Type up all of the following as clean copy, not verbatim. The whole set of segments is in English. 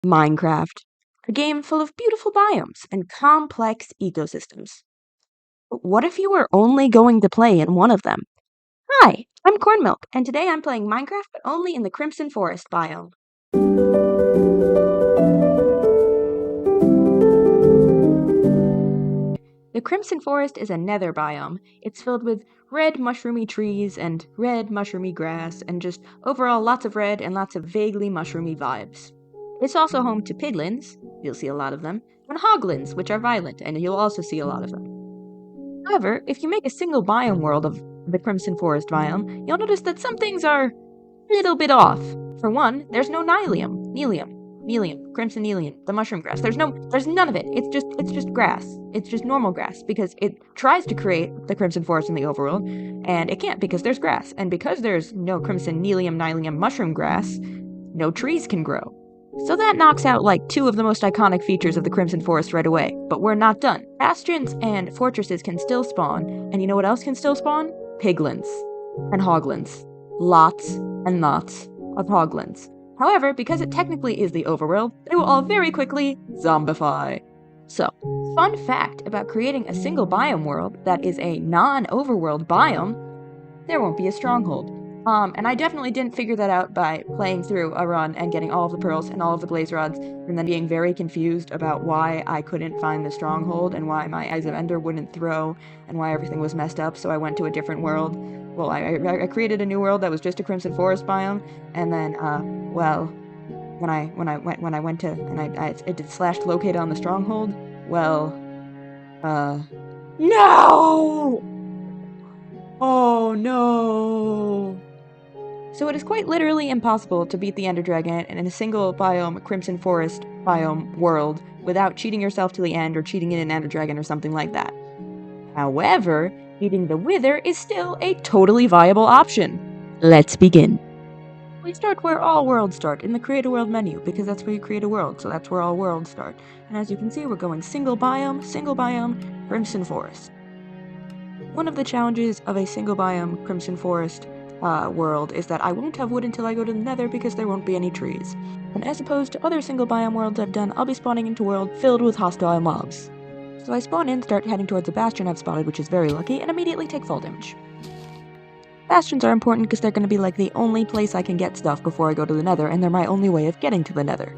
Minecraft, a game full of beautiful biomes and complex ecosystems. But what if you were only going to play in one of them? Hi, I'm Cornmilk, and today I'm playing Minecraft, but only in the Crimson Forest biome. The Crimson Forest is a nether biome. It's filled with red mushroomy trees and red mushroomy grass, and just overall lots of red and lots of vaguely mushroomy vibes. It's also home to piglins, you'll see a lot of them, and hoglins, which are violent, and you'll also see a lot of them. However, if you make a single biome world of the Crimson Forest biome, you'll notice that some things are a little bit off. For one, there's no crimson nelium, the mushroom grass. There's none of it. It's just grass. It's just normal grass because it tries to create the Crimson Forest in the overworld, and it can't because there's grass. And because there's no crimson nelium mushroom grass, no trees can grow. So that knocks out like two of the most iconic features of the Crimson Forest right away. But we're not done. Bastions and fortresses can still spawn, and you know what else can still spawn? Piglins and hoglins. Lots and lots of hoglins. However, because it technically is the overworld, they will all very quickly zombify. So, fun fact about creating a single biome world that is a non-overworld biome, there won't be a stronghold. And I definitely didn't figure that out by playing through a run and getting all of the pearls and all of the blaze rods, and then being very confused about why I couldn't find the stronghold and why my Eyes of Ender wouldn't throw and why everything was messed up. So I went to a different world. Well, I created a new world that was just a Crimson Forest biome, and then when I went to and it did / locate on the stronghold. No! Oh no! So it is quite literally impossible to beat the Ender Dragon in a single biome Crimson Forest biome world without cheating yourself to the end or cheating in an Ender Dragon or something like that. However, beating the Wither is still a totally viable option. Let's begin. We start where all worlds start, in the Create a World menu, because that's where you create a world, so that's where all worlds start. And as you can see, we're going single biome, Crimson Forest. One of the challenges of a single biome Crimson Forest world is that I won't have wood until I go to the nether because there won't be any trees. And as opposed to other single biome worlds I've done, I'll be spawning into a world filled with hostile mobs. So I spawn in, start heading towards the bastion I've spotted, which is very lucky, and immediately take fall damage. Bastions are important because they're going to be like the only place I can get stuff before I go to the nether, and they're my only way of getting to the nether.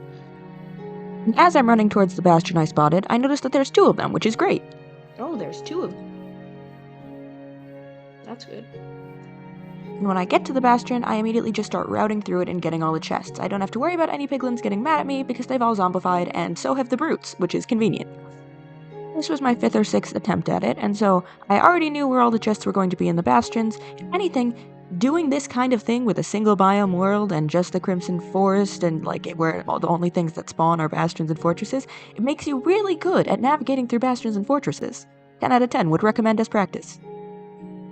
And as I'm running towards the bastion I spotted, I notice that there's two of them, which is great. Oh, there's two of them. That's good. And when I get to the bastion, I immediately just start routing through it and getting all the chests. I don't have to worry about any piglins getting mad at me because they've all zombified, and so have the brutes, which is convenient. This was my 5th or 6th attempt at it, and so I already knew where all the chests were going to be in the bastions. If anything, doing this kind of thing with a single biome world and just the Crimson Forest and where all the only things that spawn are bastions and fortresses, it makes you really good at navigating through bastions and fortresses. 10 out of 10 would recommend as practice.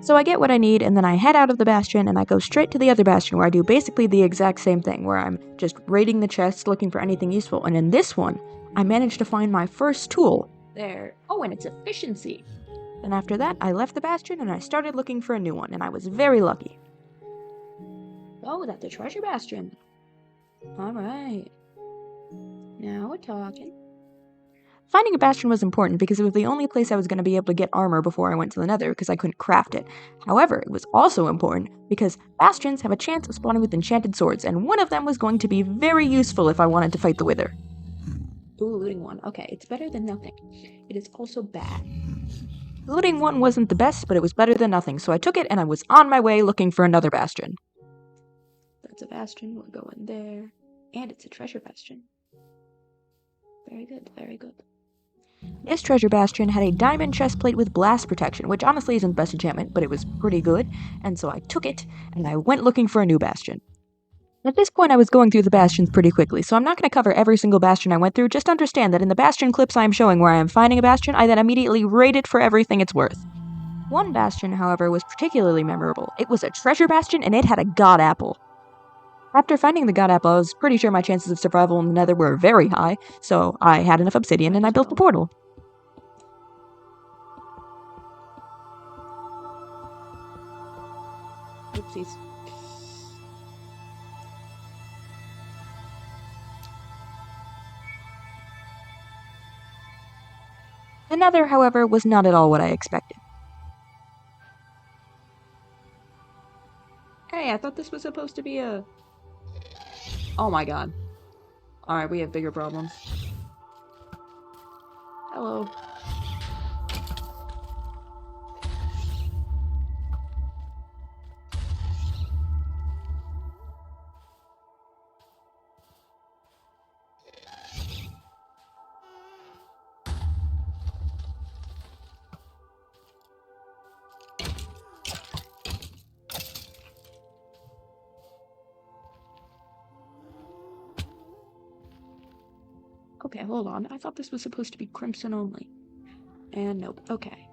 So I get what I need, and then I head out of the bastion, and I go straight to the other bastion, where I do basically the exact same thing, where I'm just raiding the chests, looking for anything useful, and in this one, I managed to find my first tool. There. Oh, and it's efficiency. And after that, I left the bastion, and I started looking for a new one, and I was very lucky. Oh, that's a treasure bastion. Alright. Now we're talking. Finding a bastion was important because it was the only place I was going to be able to get armor before I went to the nether because I couldn't craft it. However, it was also important because bastions have a chance of spawning with enchanted swords, and one of them was going to be very useful if I wanted to fight the Wither. Ooh, looting one. Okay, it's better than nothing. It is also bad. Looting one wasn't the best, but it was better than nothing, so I took it and I was on my way looking for another bastion. That's a bastion, we're going there. And it's a treasure bastion. Very good, very good. This treasure bastion had a diamond chestplate with blast protection, which honestly isn't the best enchantment, but it was pretty good, and so I took it, and I went looking for a new bastion. At this point I was going through the bastions pretty quickly, so I'm not going to cover every single bastion I went through, just understand that in the bastion clips I am showing where I am finding a bastion, I then immediately rate it for everything it's worth. One bastion, however, was particularly memorable. It was a treasure bastion, and it had a god apple. After finding the god apple, I was pretty sure my chances of survival in the nether were very high, so I had enough obsidian and I built the portal. Oopsies. The nether, however, was not at all what I expected. Hey, I thought this was supposed to be a... Oh my god. Alright, we have bigger problems. Hello. Okay, hold on. I thought this was supposed to be crimson only. And nope. Okay.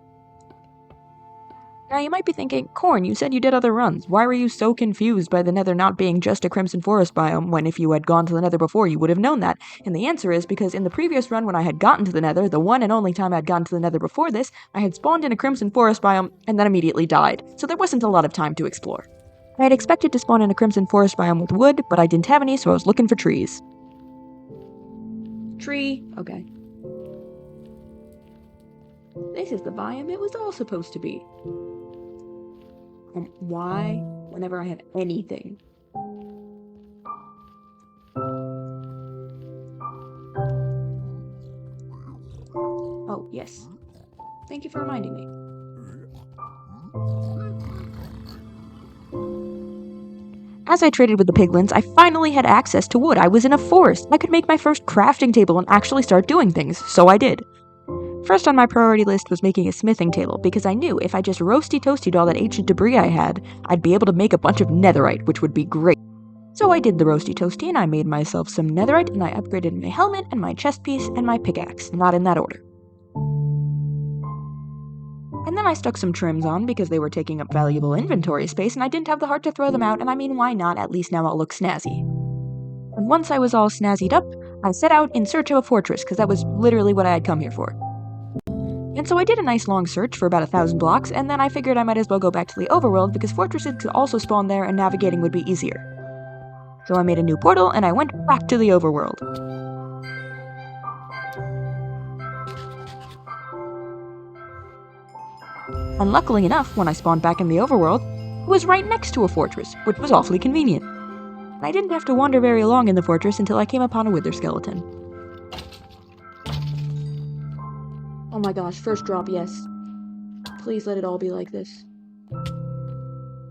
Now you might be thinking, Corn, you said you did other runs. Why were you so confused by the nether not being just a crimson forest biome when if you had gone to the nether before you would have known that? And the answer is because in the previous run when I had gotten to the nether, the one and only time I'd gotten to the nether before this, I had spawned in a crimson forest biome and then immediately died. So there wasn't a lot of time to explore. I had expected to spawn in a crimson forest biome with wood, but I didn't have any, so I was looking for trees. Tree. Okay. This is the biome it was all supposed to be. Why? Whenever I have anything. Oh, yes. Thank you for reminding me. As I traded with the piglins, I finally had access to wood. I was in a forest. I could make my first crafting table and actually start doing things, so I did. First on my priority list was making a smithing table, because I knew if I just roasty-toasted all that ancient debris I had, I'd be able to make a bunch of netherite, which would be great. So I did the roasty-toasty and I made myself some netherite and I upgraded my helmet and my chest piece and my pickaxe, not in that order. And then I stuck some trims on because they were taking up valuable inventory space and I didn't have the heart to throw them out, and I mean, why not? At least now I'll look snazzy. And once I was all snazzied up, I set out in search of a fortress, because that was literally what I had come here for. And so I did a nice long search for about 1,000 blocks, and then I figured I might as well go back to the overworld because fortresses could also spawn there and navigating would be easier. So I made a new portal and I went back to the overworld. And luckily enough, when I spawned back in the overworld, it was right next to a fortress, which was awfully convenient. And I didn't have to wander very long in the fortress until I came upon a wither skeleton. Oh my gosh, first drop, yes. Please let it all be like this.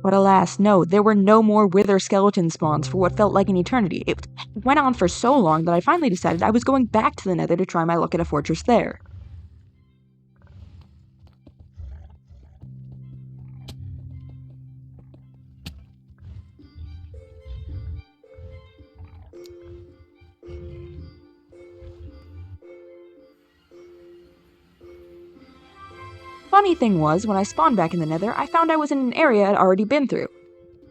But alas, no, there were no more wither skeleton spawns for what felt like an eternity. It went on for so long that I finally decided I was going back to the nether to try my luck at a fortress there. Funny thing was, when I spawned back in the nether, I found I was in an area I'd already been through.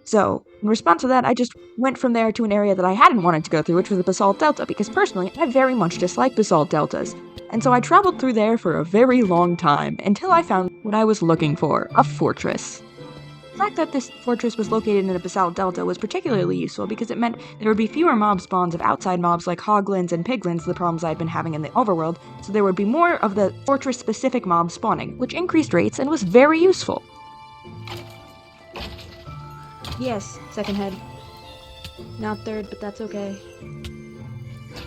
So, in response to that, I just went from there to an area that I hadn't wanted to go through, which was the Basalt Delta, because personally, I very much dislike Basalt Deltas. And so I traveled through there for a very long time, until I found what I was looking for, a fortress. The fact that this fortress was located in a Basalt Delta was particularly useful because it meant there would be fewer mob spawns of outside mobs like hoglins and piglins, the problems I'd been having in the overworld, so there would be more of the fortress-specific mobs spawning, which increased rates and was very useful. Yes, second head. Not third, but that's okay.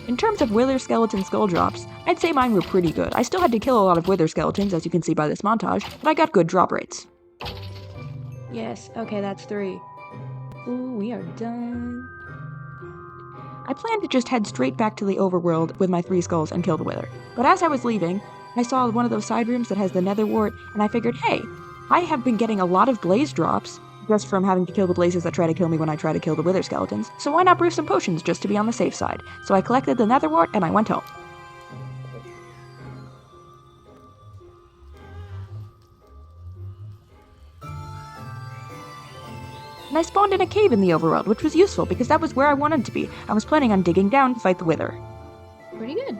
In terms of wither skeleton skull drops, I'd say mine were pretty good. I still had to kill a lot of wither skeletons, as you can see by this montage, but I got good drop rates. Yes, okay, that's 3. Ooh, we are done. I planned to just head straight back to the overworld with my 3 skulls and kill the wither. But as I was leaving, I saw one of those side rooms that has the nether wart, and I figured, hey, I have been getting a lot of blaze drops just from having to kill the blazes that try to kill me when I try to kill the wither skeletons, so why not brew some potions just to be on the safe side? So I collected the nether wart and I went home. And I spawned in a cave in the overworld, which was useful because that was where I wanted to be. I was planning on digging down to fight the wither. Pretty good.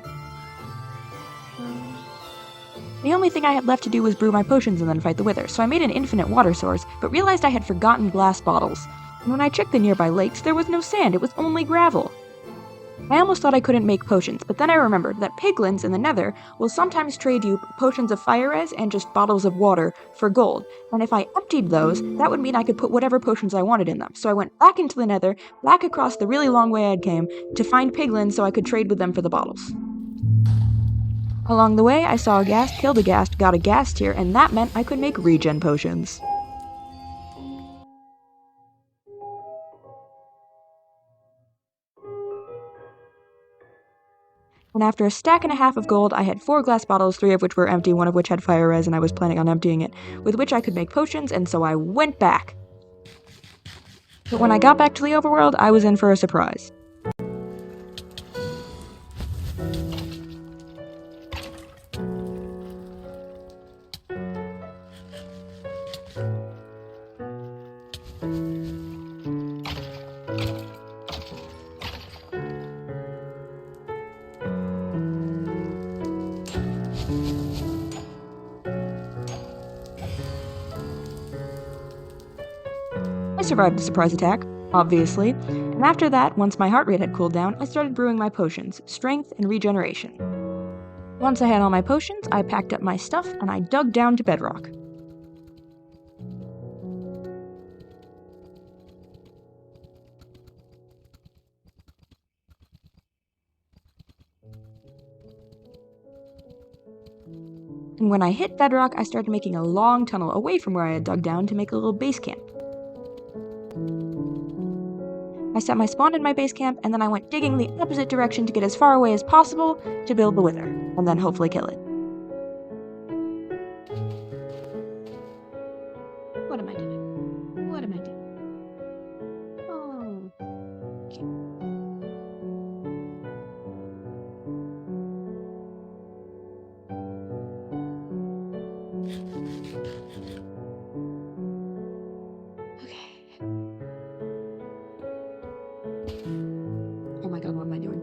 The only thing I had left to do was brew my potions and then fight the wither, so I made an infinite water source, but realized I had forgotten glass bottles. And when I checked the nearby lakes, there was no sand, it was only gravel. I almost thought I couldn't make potions, but then I remembered that piglins in the nether will sometimes trade you potions of fire res and just bottles of water for gold, and if I emptied those, that would mean I could put whatever potions I wanted in them. So I went back into the nether, back across the really long way I'd came, to find piglins so I could trade with them for the bottles. Along the way, I saw a ghast, killed a ghast, got a ghast tier, and that meant I could make regen potions. And after a stack and a half of gold, I had 4 glass bottles, 3 of which were empty, 1 of which had fire res, and I was planning on emptying it, with which I could make potions, and so I went back. But when I got back to the overworld, I was in for a surprise. I survived the surprise attack, obviously, and after that, once my heart rate had cooled down, I started brewing my potions, strength and regeneration. Once I had all my potions, I packed up my stuff and I dug down to bedrock. And when I hit bedrock, I started making a long tunnel away from where I had dug down to make a little base camp. I set my spawn in my base camp, and then I went digging the opposite direction to get as far away as possible to build the wither, and then hopefully kill it. What am I doing? What am I doing? Oh. Okay. Oh my god, what am I doing?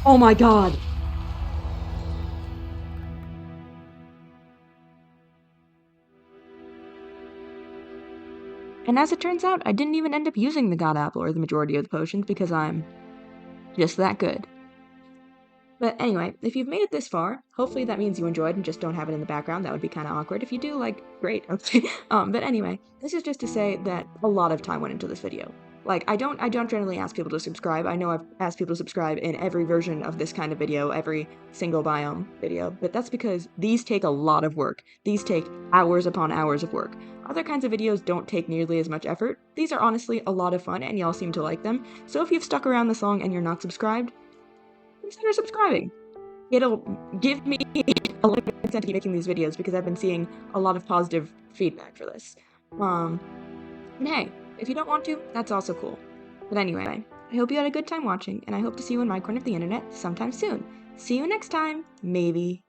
Oh my god! And as it turns out, I didn't even end up using the god apple or the majority of the potions because I'm just that good. But anyway, if you've made it this far, hopefully that means you enjoyed and just don't have it in the background. That would be kind of awkward. If you do, like, great. Okay. But anyway, this is just to say that a lot of time went into this video. Like, I don't generally ask people to subscribe. I know I've asked people to subscribe in every version of this kind of video, every single biome video, but that's because these take a lot of work. These take hours upon hours of work. Other kinds of videos don't take nearly as much effort. These are honestly a lot of fun, and y'all seem to like them. So if you've stuck around this long and you're not subscribed, consider subscribing. It'll give me a little bit of incentive to keep making these videos because I've been seeing a lot of positive feedback for this. And hey, if you don't want to, that's also cool. But anyway, I hope you had a good time watching, and I hope to see you in my corner of the internet sometime soon. See you next time, maybe.